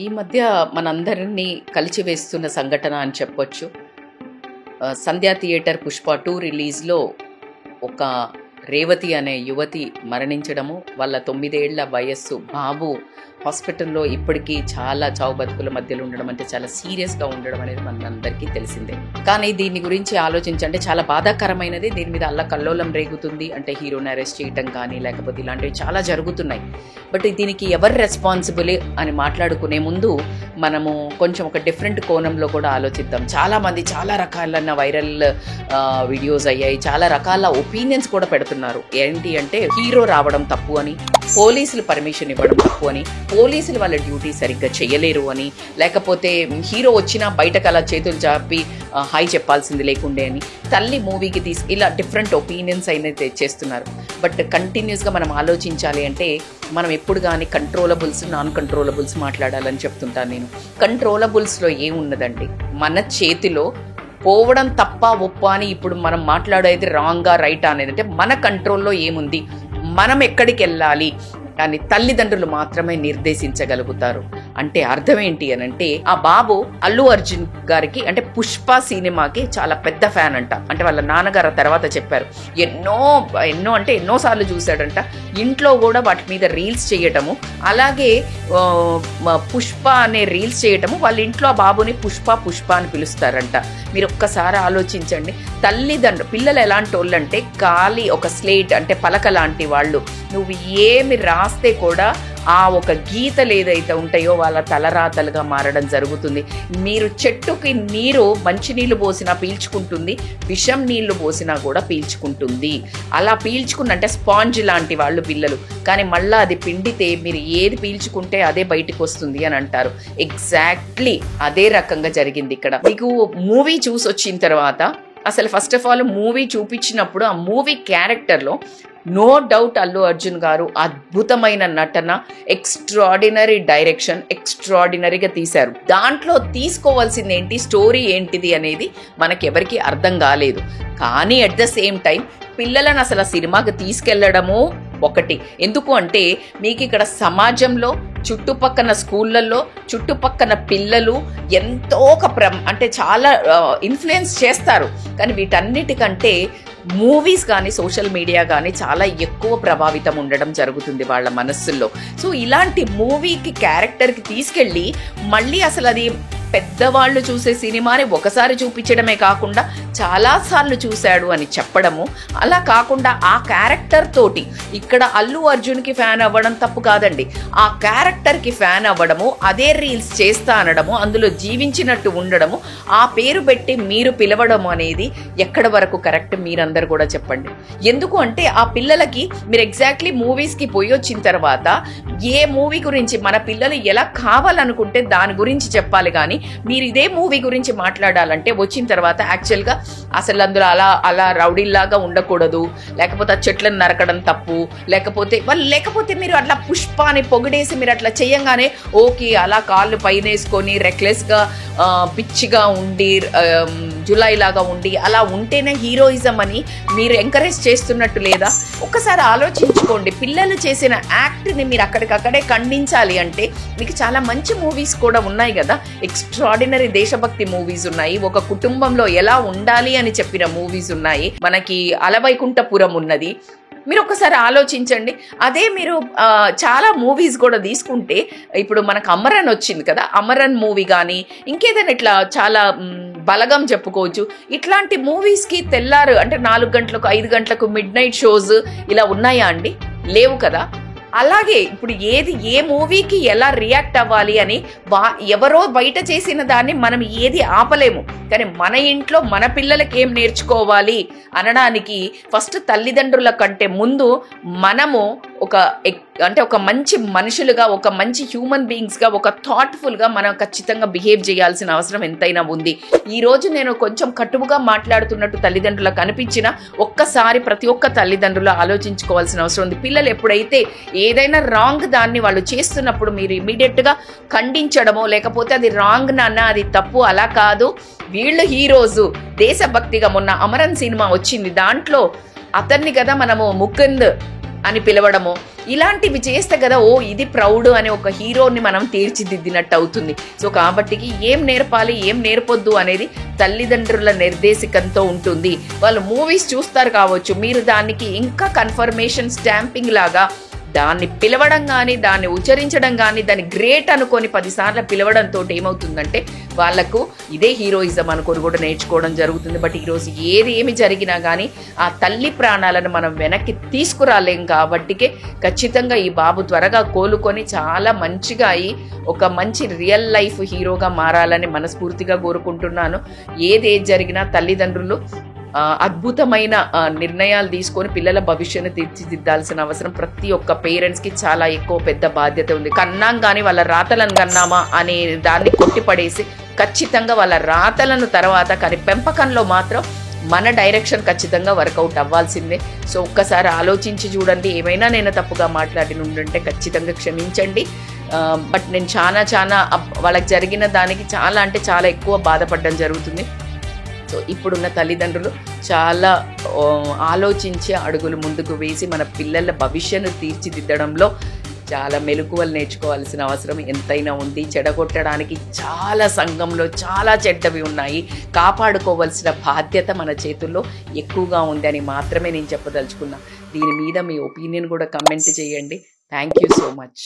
ఈ మధ్య మనందరినీ కలిచివేస్తున్న సంఘటన అని చెప్పొచ్చు. సంధ్యా థియేటర్ పుష్ప 2 రిలీజ్లో ఒక రేవతి అనే యువతి మరణించడము, వాళ్ళ 9 ఏళ్ల వయస్సు బాబు హాస్పిటల్లో ఇప్పటికీ చాలా చావు బతుకుల మధ్యలో ఉండడం అంటే చాలా సీరియస్గా ఉండడం అనేది మనందరికీ తెలిసిందే. కానీ దీని గురించి ఆలోచించంటే చాలా బాధాకరమైనది. దీని మీద అల్లకల్లోలం రేగుతుంది. అంటే హీరోని అరెస్ట్ చేయటం కానీ లేకపోతే ఇలాంటివి చాలా జరుగుతున్నాయి. బట్ దీనికి ఎవరు రెస్పాన్సిబుల్ అని మాట్లాడుకునే ముందు మనము కొంచెం ఒక డిఫరెంట్ కోణంలో కూడా ఆలోచిద్దాం. చాలామంది చాలా రకాలైన వైరల్ వీడియోస్ అయ్యాయి, చాలా రకాల ఒపీనియన్స్ కూడా పెడుతున్నారు. ఏంటి అంటే హీరో రావడం తప్పు అని, పోలీసులు పర్మిషన్ ఇవ్వడం తప్పు అని, పోలీసులు వాళ్ళ డ్యూటీ సరిగ్గా చేయలేరు అని, లేకపోతే హీరో వచ్చినా బయటకు అలా చేతులు చాపి హాయ్ చెప్పాల్సింది లేకుండే అని, తల్లి మూవీకి ఇలా డిఫరెంట్ ఒపీనియన్స్ అయినది తెచ్చేస్తున్నారు. బట్ కంటిన్యూస్గా మనం ఆలోచించాలి అంటే మనం ఎప్పుడు కానీ కంట్రోలబుల్స్ నాన్ కంట్రోలబుల్స్ మాట్లాడాలని చెప్తుంటాను నేను. కంట్రోలబుల్స్లో ఏమున్నదండి, మన చేతిలో పోవడం తప్ప ఒప్ప అని ఇప్పుడు మనం మాట్లాడేది రాంగా రైటా అనేది అంటే మన కంట్రోల్లో ఏముంది, మనం ఎక్కడికి వెళ్ళాలి కానీ తల్లిదండ్రులు మాత్రమే నిర్దేశించగలుగుతారు. అంటే అర్థం ఏంటి అని అంటే ఆ బాబు అల్లు అర్జున్ గారికి అంటే పుష్ప సినిమాకి చాలా పెద్ద ఫ్యాన్ అంట. అంటే వాళ్ళ నాన్నగారు తర్వాత చెప్పారు ఎన్నో సార్లు చూశాడంట. ఇంట్లో కూడా వాటి మీద రీల్స్ చేయటము, అలాగే పుష్ప అనే రీల్స్ చేయటము, వాళ్ళ ఇంట్లో ఆ బాబుని పుష్ప అని పిలుస్తారంట. మీరు ఒక్కసారి ఆలోచించండి. పిల్లలు ఎలాంటి వాళ్ళు అంటే ఖాళీ ఒక స్లేట్ అంటే పలక లాంటి వాళ్ళు. నువ్వు ఏమి రాస్తే కూడా ఆ ఒక గీతలు ఏదైతే ఉంటాయో వాళ్ళ తలరాతలుగా మారడం జరుగుతుంది. మీరు చెట్టుకి మంచినీళ్ళు పోసినా పీల్చుకుంటుంది, విషం నీళ్లు పోసినా కూడా పీల్చుకుంటుంది. అలా పీల్చుకున్నంటే స్పాంజ్ లాంటి వాళ్ళు పిల్లలు. కానీ మళ్ళీ అది పిండితే మీరు ఏది పీల్చుకుంటే అదే బయటకు వస్తుంది అని అంటారు. ఎగ్జాక్ట్లీ అదే రకంగా జరిగింది ఇక్కడ. మీకు మూవీ చూసి వచ్చిన తర్వాత అసలు ఫస్ట్ ఆఫ్ ఆల్ మూవీ చూపించినప్పుడు ఆ మూవీ క్యారెక్టర్లో నో డౌట్ అల్లు అర్జున్ గారు అద్భుతమైన నటన, ఎక్స్ట్రాడినరీ డైరెక్షన్, ఎక్స్ట్రాడినరీగా తీశారు. దాంట్లో తీసుకోవాల్సింది ఏంటి, స్టోరీ ఏంటిది అనేది మనకెవరికి అర్థం కాలేదు. కానీ అట్ ద సేమ్ టైం పిల్లలను అసలు ఆ సినిమాకి తీసుకెళ్లడము ఒకటి. ఎందుకు అంటే మీకు ఇక్కడ సమాజంలో చుట్టుపక్కల స్కూళ్ళల్లో చుట్టుపక్కల పిల్లలు ఎంతో అంటే చాలా ఇన్ఫ్లుయెన్స్ చేస్తారు. కానీ వీటన్నిటికంటే మూవీస్ కానీ సోషల్ మీడియా కానీ చాలా ఎక్కువ ప్రభావితం ఉండడం జరుగుతుంది వాళ్ళ మనస్సుల్లో. సో ఇలాంటి మూవీకి క్యారెక్టర్కి తీసుకెళ్ళి మళ్ళీ అసలు అది పెద్దవాళ్ళు చూసే సినిమాని ఒకసారి చూపించడమే కాకుండా చాలాసార్లు చూశాడు అని చెప్పడము, అలా కాకుండా ఆ క్యారెక్టర్ తోటి ఇక్కడ అల్లు అర్జున్కి ఫ్యాన్ అవ్వడం తప్పు కాదండి, ఆ క్యారెక్టర్కి ఫ్యాన్ అవ్వడము, అదే రీల్స్ చేస్తా అనడము, అందులో జీవించినట్టు ఉండడము, ఆ పేరు పెట్టి మీరు పిలవడం అనేది ఎక్కడి వరకు కరెక్ట్ మీరందరూ కూడా చెప్పండి. ఎందుకు అంటే ఆ పిల్లలకి మీరు ఎగ్జాక్ట్లీ మూవీస్కి పోయి వచ్చిన తర్వాత ఏ మూవీ గురించి మన పిల్లలు ఎలా కావాలనుకుంటే దాని గురించి చెప్పాలి. కానీ మీరు ఇదే మూవీ గురించి మాట్లాడాలంటే వచ్చిన తర్వాత యాక్చువల్గా అసలు అందులో అలా రౌడీల్లాగా ఉండకూడదు, లేకపోతే ఆ చెట్లను నరకడం తప్పు, లేకపోతే మీరు అట్లా పుష్ప అని పొగిడేసి మీరు అట్లా చేయంగానే ఓకే అలా కాళ్ళు పైన వేసుకొని రెక్లెస్గా పిచ్చిగా ఉండి జులైలాగా ఉండి అలా ఉంటేనే హీరోయిజం అని మీరు ఎంకరేజ్ చేస్తున్నట్టు లేదా? ఒక్కసారి ఆలోచించుకోండి. పిల్లలు చేసిన యాక్ట్ని మీరు అక్కడికక్కడే ఖండించాలి అంటే మీకు చాలా మంచి మూవీస్ కూడా ఉన్నాయి కదా, ఎక్స్ట్రాడినరీ దేశభక్తి మూవీస్ ఉన్నాయి, ఒక కుటుంబంలో ఎలా ఉండాలి అని చెప్పిన మూవీస్ ఉన్నాయి, మనకి అలవైకుంఠపురం ఉన్నది. మీరు ఒక్కసారి ఆలోచించండి. అదే మీరు చాలా మూవీస్ కూడా తీసుకుంటే ఇప్పుడు మనకు అమరన్ వచ్చింది కదా, అమరన్ మూవీ కానీ ఇంకేదైనా ఇట్లా చాలా బలగం చెప్పుకోవచ్చు. ఇట్లాంటి మూవీస్కి తెల్లారు అంటే 4 గంటలకు 5 గంటలకు మిడ్ నైట్ షోస్ ఇలా ఉన్నాయా అండి? లేవు కదా. అలాగే ఇప్పుడు ఏ మూవీకి ఎలా రియాక్ట్ అవ్వాలి అని ఎవరో బయట చేసిన దాన్ని మనం ఏది ఆపలేము. కానీ మన ఇంట్లో మన పిల్లలకి ఏం నేర్చుకోవాలి అనడానికి ఫస్ట్ తల్లిదండ్రుల కంటే ముందు మనము ఒక మంచి మనుషులుగా, ఒక మంచి హ్యూమన్ బీయింగ్స్గా, ఒక థాట్ఫుల్గా మనం ఖచ్చితంగా బిహేవ్ చేయాల్సిన అవసరం ఎంతైనా ఉంది. ఈరోజు నేను కొంచెం కటువుగా మాట్లాడుతున్నట్టు తల్లిదండ్రులకు అనిపించినా ఒక్కసారి ప్రతి ఒక్క తల్లిదండ్రులు ఆలోచించుకోవాల్సిన అవసరం ఉంది. పిల్లలు ఎప్పుడైతే ఏదైనా రాంగ్ దాన్ని వాళ్ళు చేస్తున్నప్పుడు మీరు ఇమీడియట్గా ఖండించడమో, లేకపోతే అది రాంగ్ నాన్న, అది తప్పు, అలా కాదు, వీళ్ళు హీరోసు, దేశభక్తిగా మొన్న అమరన్ సినిమా వచ్చింది, దాంట్లో అతన్ని కదా మనము ముకుంద్ అని పిలవడము, ఇలాంటివి చేస్తే కదా ఓ ఇది ప్రౌడ్ అనే ఒక హీరోని మనం తీర్చిదిద్దినట్టు అవుతుంది. సో కాబట్టి ఏం నేర్పాలి ఏం నేర్పొద్దు అనేది తల్లిదండ్రుల నిర్దేశికంతో ఉంటుంది. వాళ్ళు మూవీస్ చూస్తారు కావచ్చు, మీరు దానికి ఇంకా కన్ఫర్మేషన్ స్టాంపింగ్ లాగా దాన్ని పిలవడం కానీ దాన్ని ఉచ్చరించడం కానీ దాన్ని గ్రేట్ అనుకొని 10 సార్లు పిలవడంతో ఏమవుతుందంటే వాళ్ళకు ఇదే హీరోయిజం అనుకొని కూడా నేర్చుకోవడం జరుగుతుంది. బట్ ఈరోజు ఏమి జరిగినా కానీ ఆ తల్లి ప్రాణాలను మనం వెనక్కి తీసుకురాలేం. కాబట్టికే ఖచ్చితంగా ఈ బాబు త్వరగా కోలుకొని చాలా మంచిగా అయి ఒక మంచి రియల్ లైఫ్ హీరోగా మారాలని మనస్ఫూర్తిగా కోరుకుంటున్నాను. ఏది జరిగినా తల్లిదండ్రులు అద్భుతమైన నిర్ణయాలు తీసుకొని పిల్లల భవిష్యత్తు తీర్చిదిద్దాల్సిన అవసరం ప్రతి ఒక్క పేరెంట్స్కి చాలా ఎక్కువ పెద్ద బాధ్యత ఉంది. కన్నాం కానీ వాళ్ళ రాతలను కన్నామా అనే దాన్ని కొట్టిపడేసి ఖచ్చితంగా వాళ్ళ రాతలను తర్వాత కానీ పెంపకంలో మాత్రం మన డైరెక్షన్ ఖచ్చితంగా వర్కౌట్ అవ్వాల్సిందే. సో ఒక్కసారి ఆలోచించి చూడండి. ఏమైనా నేను తప్పుగా మాట్లాడి ఉండుంటే ఖచ్చితంగా క్షమించండి. బట్ నేను చాలా వాళ్ళకి జరిగిన దానికి చాలా అంటే చాలా ఎక్కువ బాధపడడం జరుగుతుంది. సో ఇప్పుడున్న తల్లిదండ్రులు చాలా ఆలోచించి అడుగులు ముందుకు వేసి మన పిల్లల భవిష్యత్తు తీర్చిదిద్దడంలో చాలా మెలకువలు నేర్చుకోవాల్సిన అవసరం ఎంతైనా ఉంది. చెడగొట్టడానికి చాలా సంఘంలో చాలా చెడ్డవి ఉన్నాయి. కాపాడుకోవాల్సిన బాధ్యత మన చేతుల్లో ఎక్కువగా ఉంది అని మాత్రమే నేను చెప్పదలుచుకున్నా. దీని మీద మీ ఒపీనియన్ కూడా కమెంట్ చేయండి. Thank you so much.